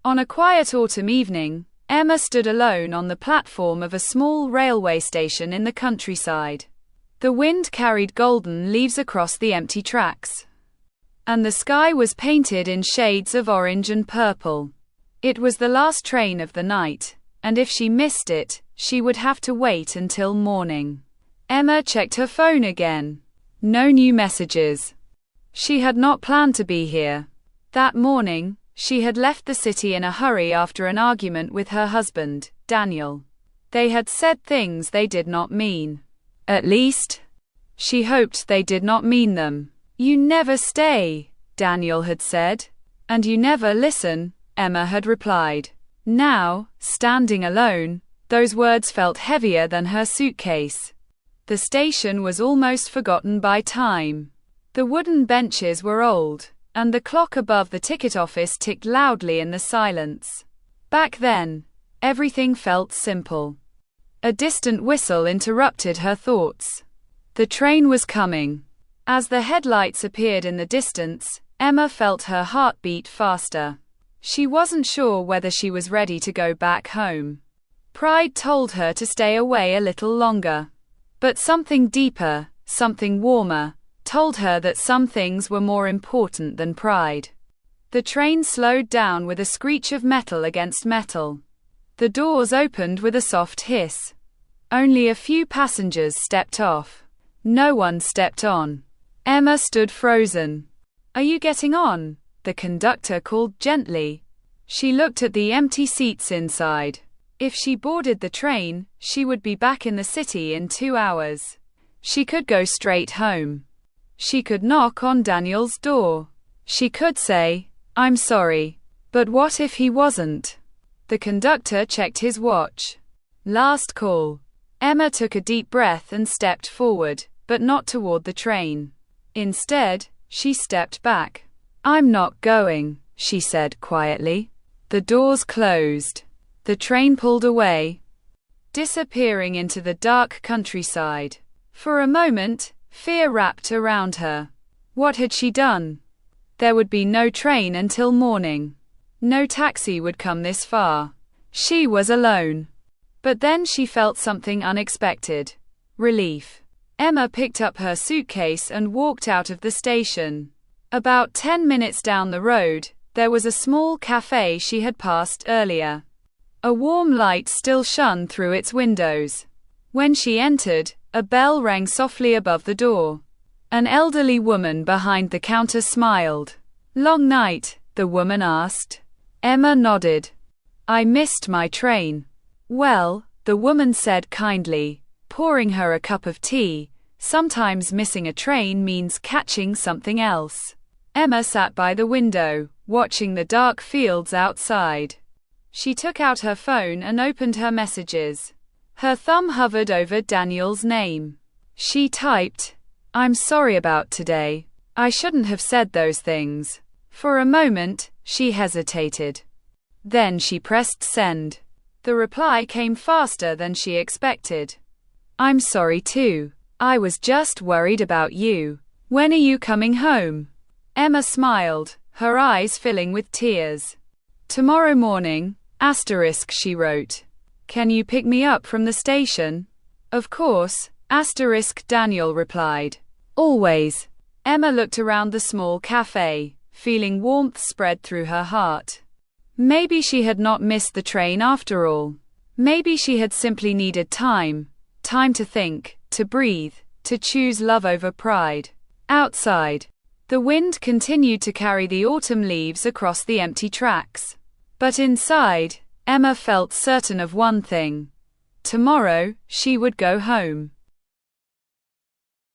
On a quiet autumn evening, Emma stood alone on the platform of a small railway station in the countryside. The wind carried golden leaves across the empty tracks, and the sky was painted in shades of orange and purple. It was the last train of the night, and if she missed it, she would have to wait until morning. Emma checked her phone again. No new messages. She had not planned to be here. That morning, she had left the city in a hurry after an argument with her husband, Daniel. They had said things they did not mean. At least, she hoped they did not mean them. "You never stay," Daniel had said. "And you never listen," Emma had replied. Now, standing alone, those words felt heavier than her suitcase. The station was almost forgotten by time. The wooden benches were old, and the clock above the ticket office ticked loudly in the silence. Back then, everything felt simple. A distant whistle interrupted her thoughts. The train was coming. As the headlights appeared in the distance, Emma felt her heart beat faster. She wasn't sure whether she was ready to go back home. Pride told her to stay away a little longer. But something deeper, something warmer, told her that some things were more important than pride. The train slowed down with a screech of metal against metal. The doors opened with a soft hiss. Only a few passengers stepped off. No one stepped on. Emma stood frozen. "Are you getting on?" the conductor called gently. She looked at the empty seats inside. If she boarded the train, she would be back in the city in 2 hours. She could go straight home. She could knock on Daniel's door. She could say, "I'm sorry." But what if he wasn't? The conductor checked his watch. Last call. Emma took a deep breath and stepped forward, but not toward the train. Instead, she stepped back. "I'm not going," she said quietly. The doors closed. The train pulled away, disappearing into the dark countryside. For a moment, fear wrapped around her. What had she done? There would be no train until morning. No taxi would come this far. She was alone. But then she felt something unexpected. Relief. Emma picked up her suitcase and walked out of the station. About 10 minutes down the road, there was a small cafe she had passed earlier. A warm light still shone through its windows. When she entered, a bell rang softly above the door. An elderly woman behind the counter smiled. "Long night?" the woman asked. Emma nodded. "I missed my train." "Well," the woman said kindly, pouring her a cup of tea, "sometimes missing a train means catching something else." Emma sat by the window, watching the dark fields outside. She took out her phone and opened her messages. Her thumb hovered over Daniel's name. She typed, "I'm sorry about today. I shouldn't have said those things." For a moment, she hesitated. Then she pressed send. The reply came faster than she expected. "I'm sorry too. I was just worried about you. When are you coming home?" Emma smiled, her eyes filling with tears. "Tomorrow morning, asterisk," she wrote. "Can you pick me up from the station?" "Of course, asterisk," Daniel replied. "Always." Emma looked around the small cafe, feeling warmth spread through her heart. Maybe she had not missed the train after all. Maybe she had simply needed time. Time to think, to breathe, to choose love over pride. Outside, the wind continued to carry the autumn leaves across the empty tracks. But inside, Emma felt certain of one thing. Tomorrow, she would go home.